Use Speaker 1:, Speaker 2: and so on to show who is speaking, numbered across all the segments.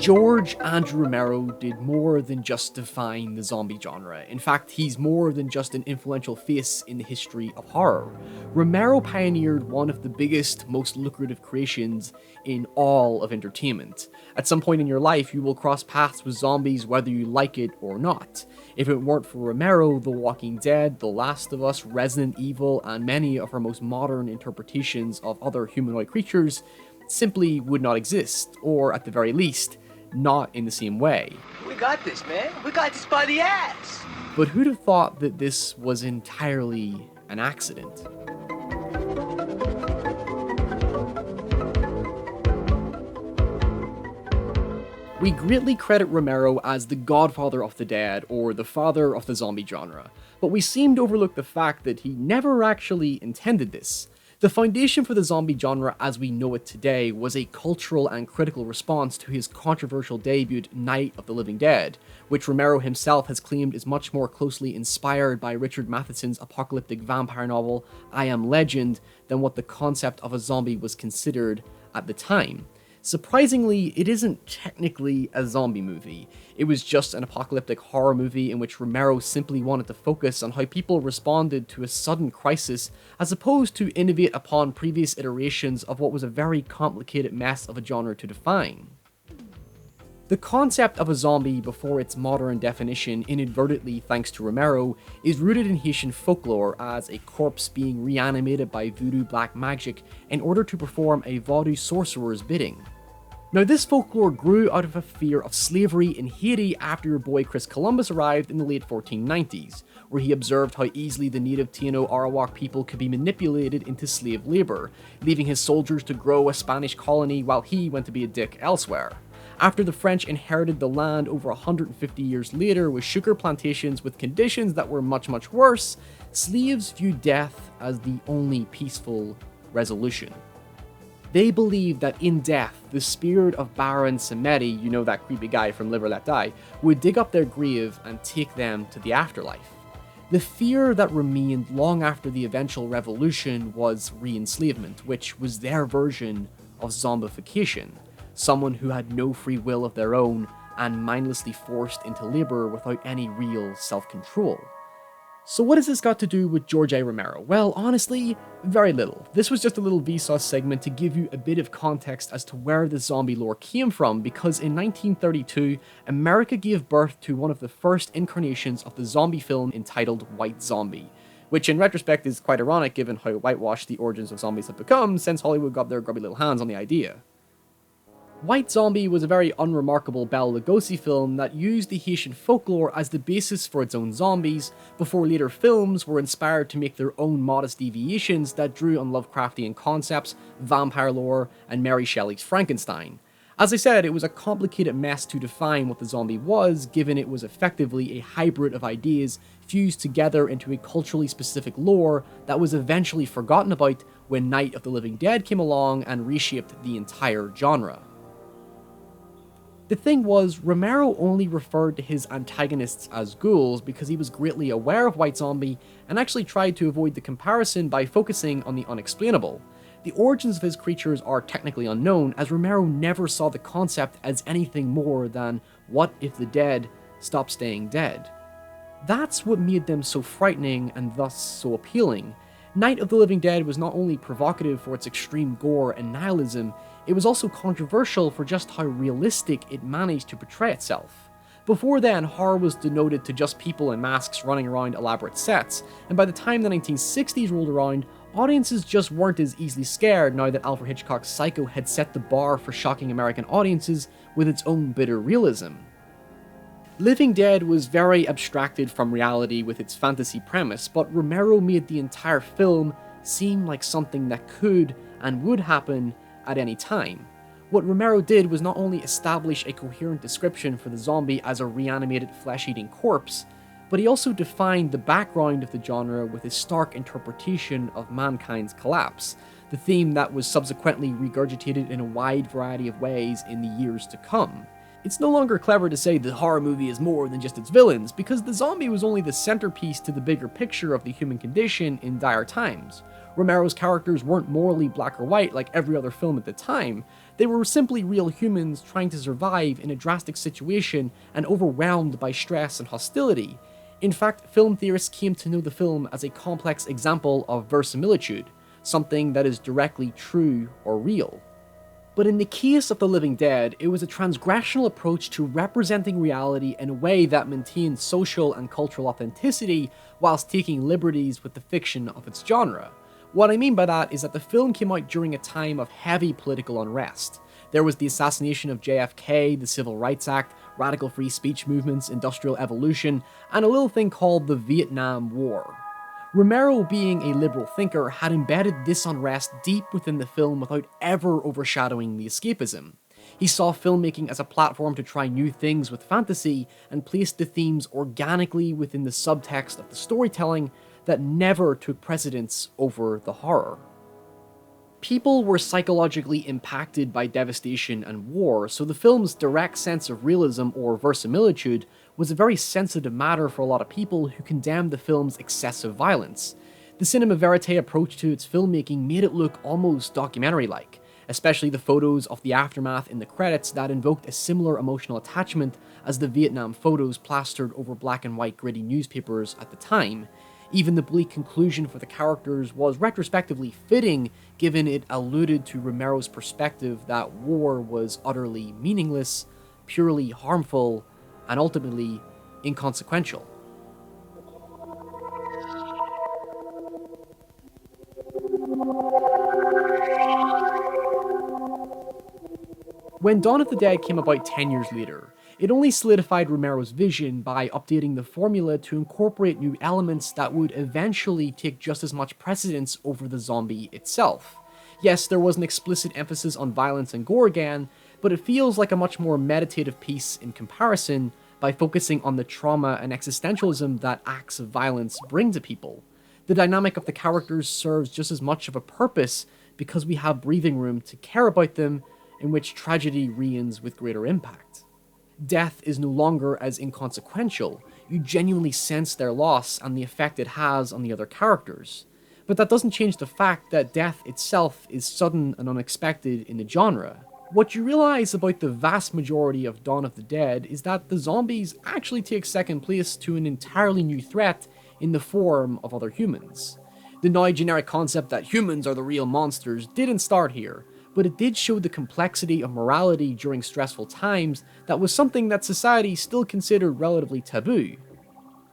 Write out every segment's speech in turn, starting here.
Speaker 1: George Andrew Romero did more than just define the zombie genre. In fact, he's more than just an influential face in the history of horror. Romero pioneered one of the biggest, most lucrative creations in all of entertainment. At some point in your life, you will cross paths with zombies whether you like it or not. If it weren't for Romero, The Walking Dead, The Last of Us, Resident Evil, and many of our most modern interpretations of other humanoid creatures simply would not exist, or at the very least, not in the same way.
Speaker 2: We got this, man. We got this by the ass.
Speaker 1: But who'd have thought that this was entirely an accident? We greatly credit Romero as the godfather of the dead, or the father of the zombie genre, but we seem to overlook the fact that he never actually intended this. The foundation for the zombie genre as we know it today was a cultural and critical response to his controversial debut, Night of the Living Dead, which Romero himself has claimed is much more closely inspired by Richard Matheson's apocalyptic vampire novel I Am Legend than what the concept of a zombie was considered at the time. Surprisingly, it isn't technically a zombie movie. It was just an apocalyptic horror movie in which Romero simply wanted to focus on how people responded to a sudden crisis, as opposed to innovate upon previous iterations of what was a very complicated mess of a genre to define. The concept of a zombie before its modern definition, inadvertently thanks to Romero, is rooted in Haitian folklore as a corpse being reanimated by voodoo black magic in order to perform a Vodou sorcerer's bidding. Now, this folklore grew out of a fear of slavery in Haiti after your boy Chris Columbus arrived in the late 1490s, where he observed how easily the native Taino Arawak people could be manipulated into slave labor, leaving his soldiers to grow a Spanish colony while he went to be a dick elsewhere. After the French inherited the land over 150 years later with sugar plantations with conditions that were much worse, slaves viewed death as the only peaceful resolution. They believed that in death, the spirit of Baron Samedi, you know, that creepy guy from Live or Let Die, would dig up their grave and take them to the afterlife. The fear that remained long after the eventual revolution was re-enslavement, which was their version of zombification. Someone who had no free will of their own and mindlessly forced into labor without any real self-control. So what has this got to do with George A. Romero? Well, honestly, very little. This was just a little Vsauce segment to give you a bit of context as to where the zombie lore came from, because in 1932, America gave birth to one of the first incarnations of the zombie film entitled White Zombie, which in retrospect is quite ironic given how whitewashed the origins of zombies have become since Hollywood got their grubby little hands on the idea. White Zombie was a very unremarkable Bela Lugosi film that used the Haitian folklore as the basis for its own zombies, before later films were inspired to make their own modest deviations that drew on Lovecraftian concepts, vampire lore, and Mary Shelley's Frankenstein. As I said, it was a complicated mess to define what the zombie was, given it was effectively a hybrid of ideas fused together into a culturally specific lore that was eventually forgotten about when Night of the Living Dead came along and reshaped the entire genre. The thing was, Romero only referred to his antagonists as ghouls because he was greatly aware of White Zombie and actually tried to avoid the comparison by focusing on the unexplainable. The origins of his creatures are technically unknown, as Romero never saw the concept as anything more than what if the dead stopped staying dead. That's what made them so frightening and thus so appealing. Night of the Living Dead was not only provocative for its extreme gore and nihilism, it was also controversial for just how realistic it managed to portray itself. Before then, horror was denoted to just people in masks running around elaborate sets, and by the time the 1960s rolled around, audiences just weren't as easily scared now that Alfred Hitchcock's Psycho had set the bar for shocking American audiences with its own bitter realism. Living Dead was very abstracted from reality with its fantasy premise, but Romero made the entire film seem like something that could and would happen at any time. What Romero did was not only establish a coherent description for the zombie as a reanimated flesh-eating corpse, but he also defined the background of the genre with a stark interpretation of mankind's collapse, the theme that was subsequently regurgitated in a wide variety of ways in the years to come. It's no longer clever to say the horror movie is more than just its villains, because the zombie was only the centerpiece to the bigger picture of the human condition in dire times. Romero's characters weren't morally black or white like every other film at the time. They were simply real humans trying to survive in a drastic situation and overwhelmed by stress and hostility. In fact, film theorists came to know the film as a complex example of verisimilitude, something that is directly true or real. But in the case of The Living Dead, it was a transgressional approach to representing reality in a way that maintained social and cultural authenticity whilst taking liberties with the fiction of its genre. What I mean by that is that the film came out during a time of heavy political unrest. There was the assassination of JFK, the Civil Rights Act, radical free speech movements, industrial evolution, and a little thing called the Vietnam War. Romero, being a liberal thinker, had embedded this unrest deep within the film without ever overshadowing the escapism. He saw filmmaking as a platform to try new things with fantasy and placed the themes organically within the subtext of the storytelling that never took precedence over the horror. People were psychologically impacted by devastation and war, so the film's direct sense of realism or verisimilitude was a very sensitive matter for a lot of people who condemned the film's excessive violence. The cinema verite approach to its filmmaking made it look almost documentary-like, especially the photos of the aftermath in the credits that invoked a similar emotional attachment as the Vietnam photos plastered over black and white gritty newspapers at the time. Even the bleak conclusion for the characters was retrospectively fitting, given it alluded to Romero's perspective that war was utterly meaningless, purely harmful, and ultimately inconsequential. When Dawn of the Dead came about 10 years later, it only solidified Romero's vision by updating the formula to incorporate new elements that would eventually take just as much precedence over the zombie itself. Yes, there was an explicit emphasis on violence and gore again, but it feels like a much more meditative piece in comparison by focusing on the trauma and existentialism that acts of violence bring to people. The dynamic of the characters serves just as much of a purpose because we have breathing room to care about them, in which tragedy reigns with greater impact. Death is no longer as inconsequential. You genuinely sense their loss and the effect it has on the other characters. But that doesn't change the fact that death itself is sudden and unexpected in the genre. What you realize about the vast majority of Dawn of the Dead is that the zombies actually take second place to an entirely new threat in the form of other humans. The now generic concept that humans are the real monsters didn't start here, but it did show the complexity of morality during stressful times that was something that society still considered relatively taboo.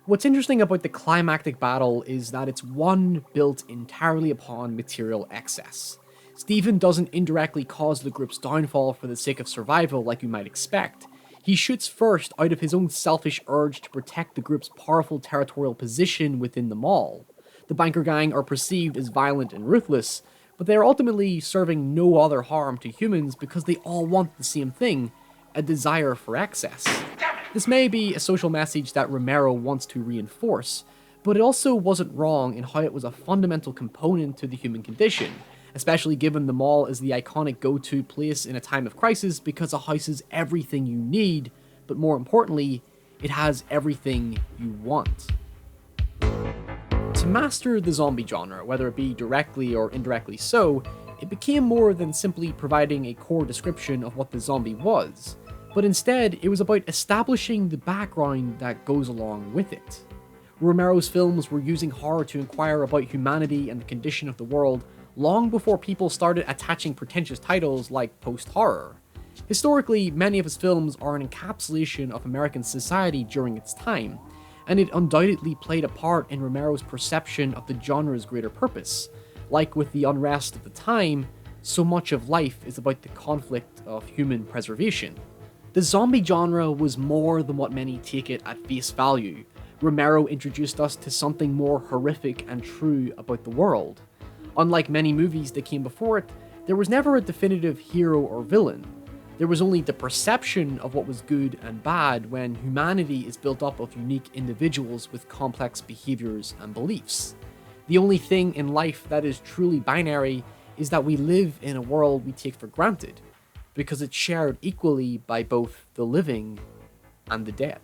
Speaker 1: What's interesting about the climactic battle is that it's one built entirely upon material excess. Stephen doesn't indirectly cause the group's downfall for the sake of survival like you might expect. He shoots first out of his own selfish urge to protect the group's powerful territorial position within the mall. The biker gang are perceived as violent and ruthless, but they are ultimately serving no other harm to humans because they all want the same thing, a desire for excess. This may be a social message that Romero wants to reinforce, but it also wasn't wrong in how it was a fundamental component to the human condition, especially given the mall is the iconic go-to place in a time of crisis because it houses everything you need, but more importantly, it has everything you want. To master the zombie genre, whether it be directly or indirectly so, it became more than simply providing a core description of what the zombie was, but instead it was about establishing the background that goes along with it. Romero's films were using horror to inquire about humanity and the condition of the world long before people started attaching pretentious titles like post-horror. Historically, many of his films are an encapsulation of American society during its time, and it undoubtedly played a part in Romero's perception of the genre's greater purpose. Like with the unrest of the time, so much of life is about the conflict of human preservation. The zombie genre was more than what many take it at face value. Romero introduced us to something more horrific and true about the world. Unlike many movies that came before it, there was never a definitive hero or villain. There was only the perception of what was good and bad when humanity is built up of unique individuals with complex behaviors and beliefs. The only thing in life that is truly binary is that we live in a world we take for granted, because it's shared equally by both the living and the dead.